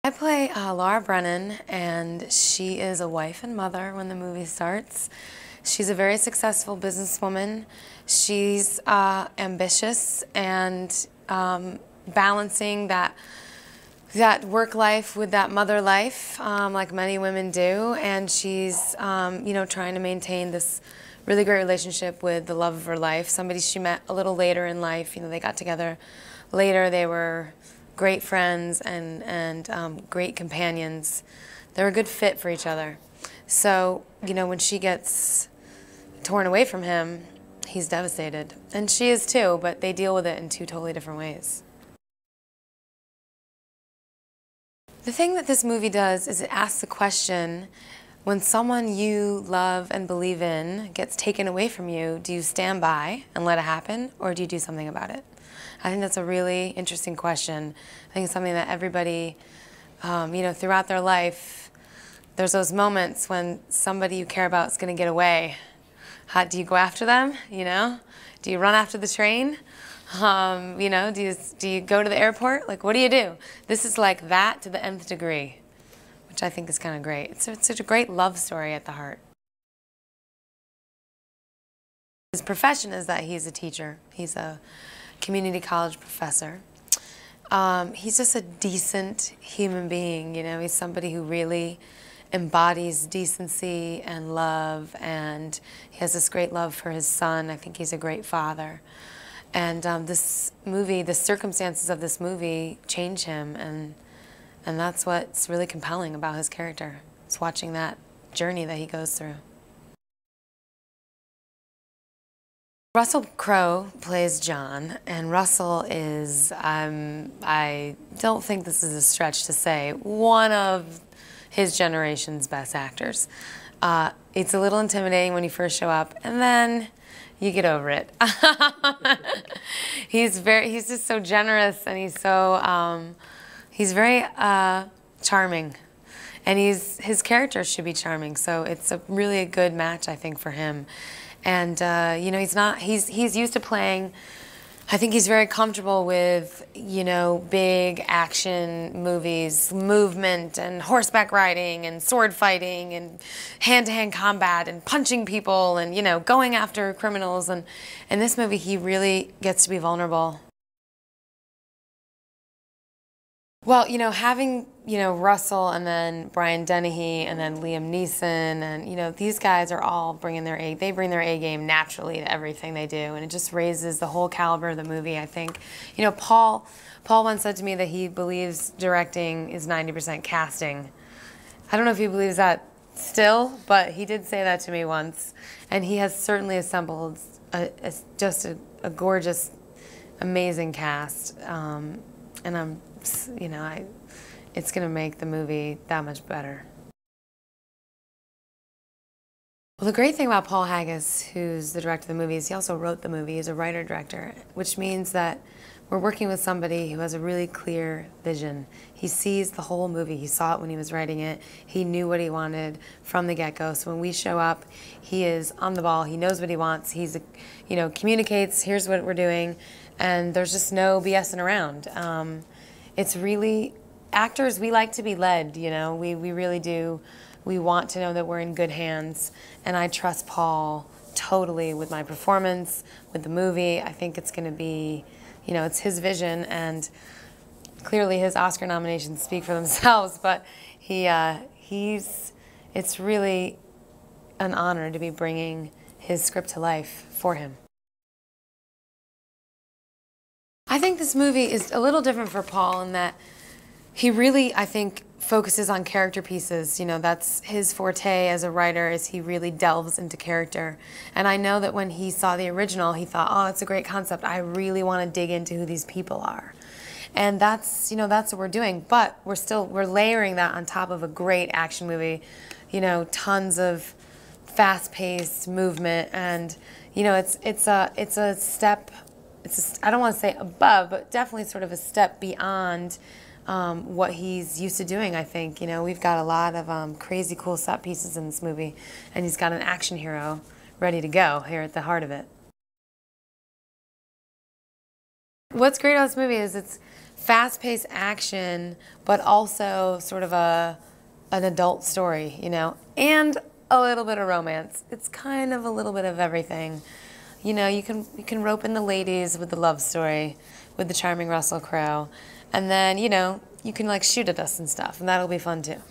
I play Laura Brennan, and she is a wife and mother when the movie starts. She's a very successful businesswoman. She's ambitious and balancing that work life with that mother life, like many women do. And she's, trying to maintain this really great relationship with the love of her life, somebody she met a little later in life. They got together later. They were great friends and great companions. They're a good fit for each other. So, when she gets torn away from him, he's devastated. And she is too, but they deal with it in two totally different ways. The thing that this movie does is it asks the question, when someone you love and believe in gets taken away from you, do you stand by and let it happen, or do you do something about it? I think that's a really interesting question. I think it's something that everybody, throughout their life, there's those moments when somebody you care about is going to get away. Do you go after them? Do you run after the train? Do you go to the airport? Like, what do you do? This is like that to the nth degree, which I think is kind of great. It's such a great love story at the heart. His profession is that he's a teacher. He's a community college professor. He's just a decent human being, he's somebody who really embodies decency and love, and he has this great love for his son. I think he's a great father. And this movie, the circumstances of this movie change him, and that's what's really compelling about his character. It's watching that journey that he goes through. Russell Crowe plays John, and Russell is, I don't think this is a stretch to say, one of his generation's best actors. It's a little intimidating when you first show up, and then you get over it. He's just so generous, and he's very charming, and his character should be charming. So it's really a good match, I think, for him. And he's used to playing. I think he's very comfortable with, big action movies, movement and horseback riding and sword fighting and hand-to-hand combat and punching people and, going after criminals. And in this movie, he really gets to be vulnerable. Well, having, Russell and then Brian Dennehy and then Liam Neeson and, these guys are all bringing they bring their A game naturally to everything they do, and it just raises the whole caliber of the movie, I think. Paul once said to me that he believes directing is 90% casting. I don't know if he believes that still, but he did say that to me once, and he has certainly assembled just a gorgeous, amazing cast, and it's going to make the movie that much better. Well, the great thing about Paul Haggis, who's the director of the movie, is he also wrote the movie. He's a writer-director, which means that we're working with somebody who has a really clear vision. He sees the whole movie. He saw it when he was writing it. He knew what he wanted from the get-go. So when we show up, he is on the ball. He knows what he wants. He's, communicates, here's what we're doing, and there's just no BSing around. It's really, actors, we like to be led, we really do. We want to know that we're in good hands, and I trust Paul totally with my performance, with the movie. I think it's going to be, it's his vision, and clearly his Oscar nominations speak for themselves, but it's really an honor to be bringing his script to life for him. I think this movie is a little different for Paul in that he really, I think, focuses on character pieces. That's his forte as a writer, is he really delves into character. And I know that when he saw the original, he thought, oh, it's a great concept. I really want to dig into who these people are. And that's what we're doing. But we're layering that on top of a great action movie. Tons of fast-paced movement, and it's a step. I don't want to say above, but definitely sort of a step beyond what he's used to doing, I think. We've got a lot of crazy cool set pieces in this movie, and he's got an action hero ready to go here at the heart of it. What's great about this movie is it's fast-paced action, but also sort of an adult story, you know, and a little bit of romance. It's kind of a little bit of everything. You know, you can rope in the ladies with the love story, with the charming Russell Crowe, and then, you know, you can like shoot at us and stuff, and that'll be fun too.